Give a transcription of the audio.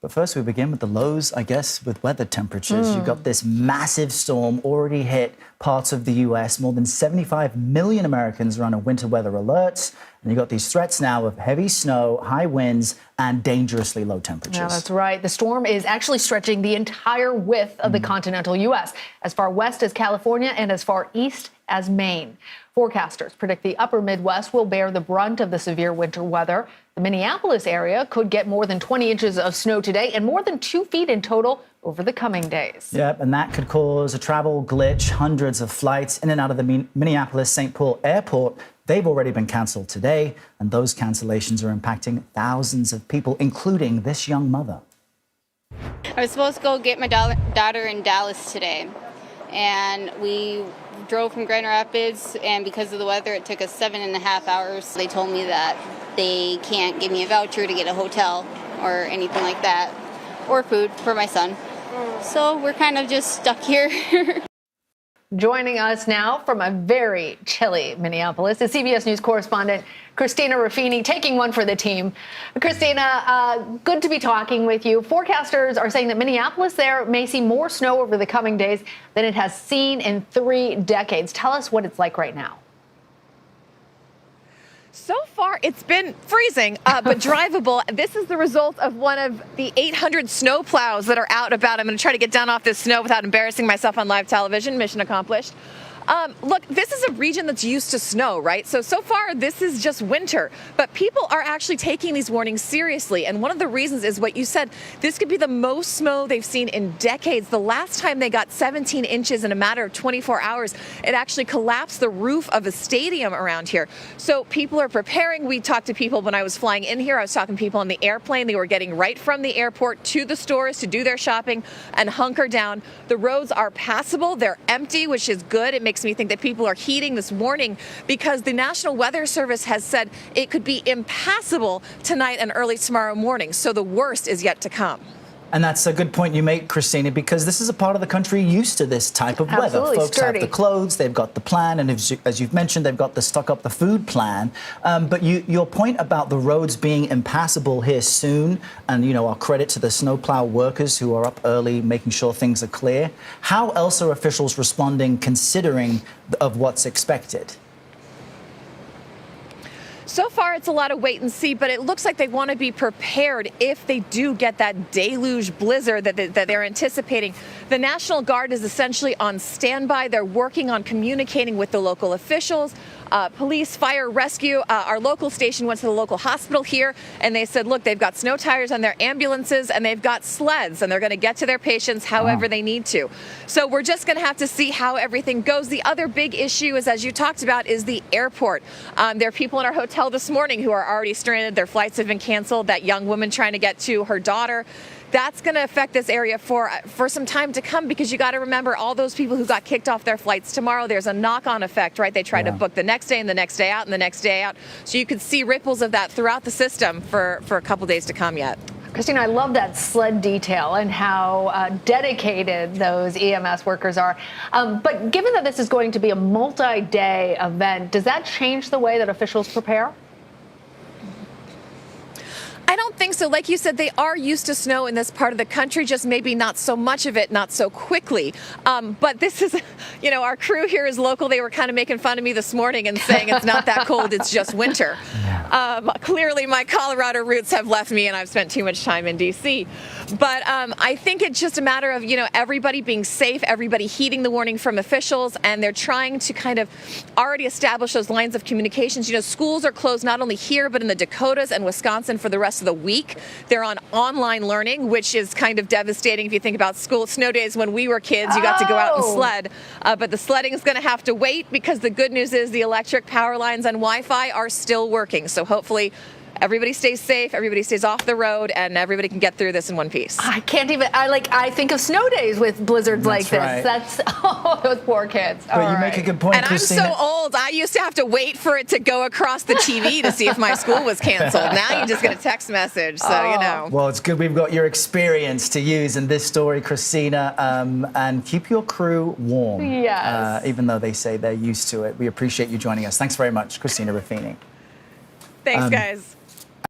But first, we begin with the lows, I guess, with weather temperatures. You've got this massive storm already hit parts of the U.S. More than 75 million Americans are on a winter weather alert. And you've got these threats now of heavy snow, high winds, and dangerously low temperatures. Yeah, that's right. The storm is actually stretching the entire width of the continental U.S., as far west as California and as far east as Maine. Forecasters predict the upper Midwest will bear the brunt of the severe winter weather. The Minneapolis area could get more than 20 inches of snow today and more than 2 feet in total over the coming days. Yep, and that could cause a travel glitch. Hundreds of flights in and out of the Minneapolis-St. Paul airport, they've already been canceled today, and those cancellations are impacting thousands of people, including this young mother. I was supposed to go get my daughter in Dallas today, and we drove from Grand Rapids, and because of the weather, it took us 7.5 hours. They told me that they can't give me a voucher to get a hotel or anything like that, or food for my son. So we're kind of just stuck here. Joining us now from a very chilly Minneapolis is CBS News correspondent Christina Ruffini, taking one for the team. Christina, good to be talking with you. Forecasters are saying that Minneapolis there may see more snow over the coming days than it has seen in 3 decades. Tell us what it's like right now. So far, it's been freezing, but drivable. This is the result of one of the 800 snow plows that are out about. I'm going to try to get down off this snow without embarrassing myself on live television. Mission accomplished. Look, this is a region that's used to snow, right? So far, this is just winter. But people are actually taking these warnings seriously. And one of the reasons is what you said. This could be the most snow they've seen in decades. The last time they got 17 inches in a matter of 24 hours, it actually collapsed the roof of a stadium around here. So people are preparing. We talked to people when I was flying in here. I was talking to people on the airplane. They were getting right from the airport to the stores to do their shopping and hunker down. The roads are passable. They're empty, which is good. It makes me think that people are heeding this warning because the National Weather Service has said it could be impassable tonight and early tomorrow morning. So the worst is yet to come. And that's a good point you make, Christina, because this is a part of the country used to this type of weather. Folks sturdy. have the clothes, they've got the plan, and as you've mentioned, they've got the stock up the food plan. But your point about the roads being impassable here soon, and our credit to the snowplow workers who are up early making sure things are clear. How else are officials responding, considering of what's expected? So far, it's a lot of wait and see, but it looks like they want to be prepared if they do get that deluge blizzard that they're anticipating. The National Guard is essentially on standby. They're working on communicating with the local officials. Police, fire, rescue. Our local station went to the local hospital here, and they said, look, they've got snow tires on their ambulances, and they've got sleds, and they're going to get to their patients however they need to. So we're just going to have to see how everything goes. The other big issue is, as you talked about, is the airport. There are people in our hotel this morning who are already stranded. Their flights have been canceled. That young woman trying to get to her daughter. That's going to affect this area for some time to come, because you got to remember all those people who got kicked off their flights tomorrow. There's a knock-on effect, right? They try to book the next day and the next day out and the next day out. So you could see ripples of that throughout the system for a couple days to come yet. Christina, I love that sled detail and how dedicated those EMS workers are. But given that this is going to be a multi-day event, does that change the way that officials prepare? I don't think so. Like you said, they are used to snow in this part of the country, just maybe not so much of it, not so quickly. But this is, our crew here is local. They were kind of making fun of me this morning and saying it's not that cold, it's just winter. Clearly, my Colorado roots have left me, and I've spent too much time in D.C. But I think it's just a matter of, everybody being safe, everybody heeding the warning from officials, and they're trying to kind of already establish those lines of communications. Schools are closed not only here, but in the Dakotas and Wisconsin for the rest of the week. They're on online learning, which is kind of devastating if you think about snow days when we were kids. You got to go out and sled. But the sledding is going to have to wait, because the good news is the electric power lines and Wi-Fi are still working. So hopefully everybody stays safe, everybody stays off the road, and everybody can get through this in one piece. I can't even, I think of snow days with blizzards like this. Right. That's, those poor kids. But you make a good point, and Christina. I'm so old, I used to have to wait for it to go across the TV to see if my school was canceled. Now you just get a text message, so Well, it's good we've got your experience to use in this story, Christina, and keep your crew warm. Yes. Even though they say they're used to it. We appreciate you joining us. Thanks very much, Christina Ruffini. Thanks, guys.